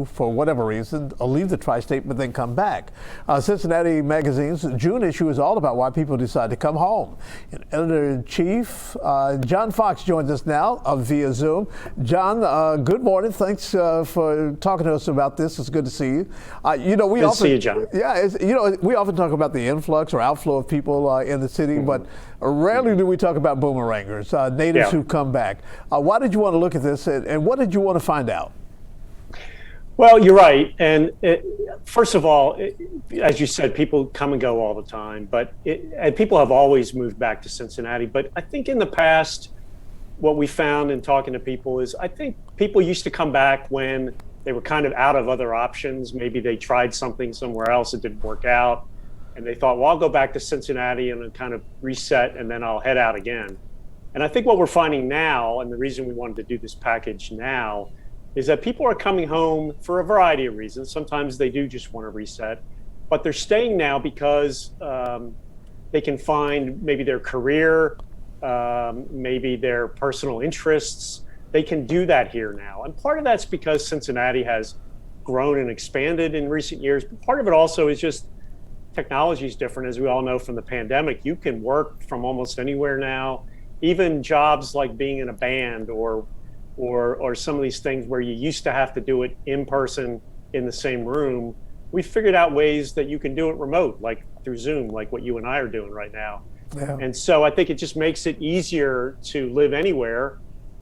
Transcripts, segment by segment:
to, for whatever reason, leave the tri-state but then come back. Cincinnati Magazine's June issue is all about why people decide to come home. And Editor-in-Chief John Fox joins us now via Zoom. John, good morning. Thanks for talking to us about this. It's good to see you. We good often to see you, John. Yeah, we often talk about the influx or outflow of people in the city, but rarely do we talk about boomerangers, natives who come back. Why did you want to look at this, and what did you want to find out? Well, you're right. And first of all, as you said, people come and go all the time, and people have always moved back to Cincinnati. But I think in the past, what we found in talking to people is I think people used to come back when they were kind of out of other options. Maybe they tried something somewhere else, it didn't work out. And they thought, well, I'll go back to Cincinnati and then kind of reset, and then I'll head out again. And I think what we're finding now, and the reason we wanted to do this package now, is that people are coming home for a variety of reasons. Sometimes they do just want to reset, but they're staying now because they can find maybe their career, maybe their personal interests. They can do that here now. And part of that's because Cincinnati has grown and expanded in recent years. But part of it also is just technology is different, as we all know from the pandemic. You can work from almost anywhere now. Even jobs like being in a band or some of these things where you used to have to do it in person in the same room, we figured out ways that you can do it remote, like through Zoom, like what you and I are doing right now. Yeah. And so I think it just makes it easier to live anywhere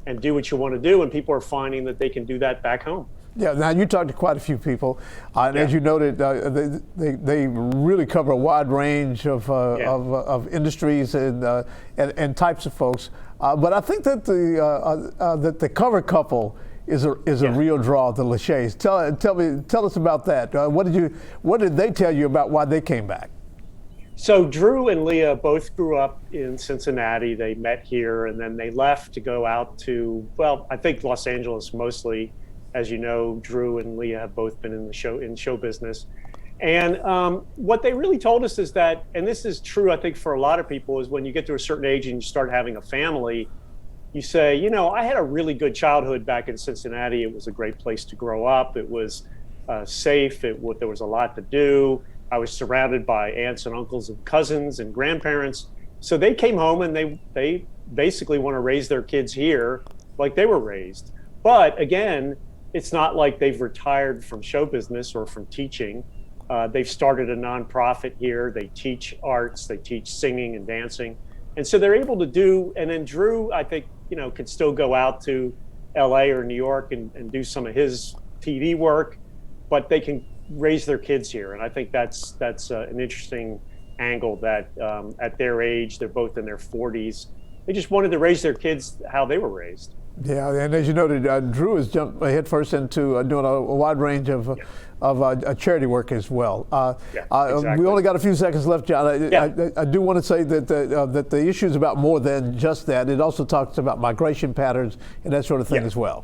and do what you want to do, and people are finding that they can do that back home. Yeah, now you talked to quite a few people, and as you noted, they really cover a wide range of industries and types of folks. But I think that the cover couple is a real draw, the Lachey's. Tell us about that. What did they tell you about why they came back? So Drew and Leah both grew up in Cincinnati. They met here, and then they left to go out to, well, I think Los Angeles mostly. As you know, Drew and Leah have both been in show business. And what they really told us is that, and this is true, I think, for a lot of people, is when you get to a certain age and you start having a family, you say, I had a really good childhood back in Cincinnati. It was a great place to grow up. It was safe. There was a lot to do. I was surrounded by aunts and uncles and cousins and grandparents. So they came home and they basically want to raise their kids here like they were raised. But again, it's not like they've retired from show business or from teaching. They've started a nonprofit here. They teach arts, they teach singing and dancing. And so they're able to do, and then Drew, I think, could still go out to LA or New York and do some of his TV work, but they can raise their kids here. And I think that's an interesting angle that at their age, they're both in their 40s. They just wanted to raise their kids how they were raised. Yeah, and as you noted, Drew has jumped headfirst into doing a wide range of charity work as well. Exactly. We only got a few seconds left, John. I do want to say that the issue is about more than just that. It also talks about migration patterns and that sort of thing as well.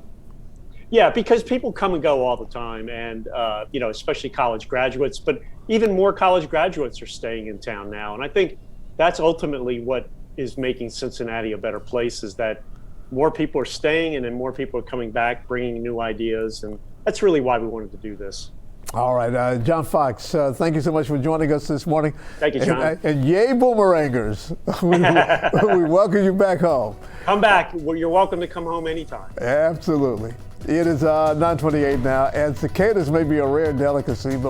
Yeah, because people come and go all the time, and especially college graduates, but even more college graduates are staying in town now. And I think that's ultimately what is making Cincinnati a better place, is that more people are staying and then more people are coming back, bringing new ideas. And that's really why we wanted to do this. All right, John Fox, thank you so much for joining us this morning. Thank you, John. And yay, boomerangers. we welcome you back home. Come back. You're welcome to come home anytime. Absolutely. It is 9:28 now, and cicadas may be a rare delicacy, but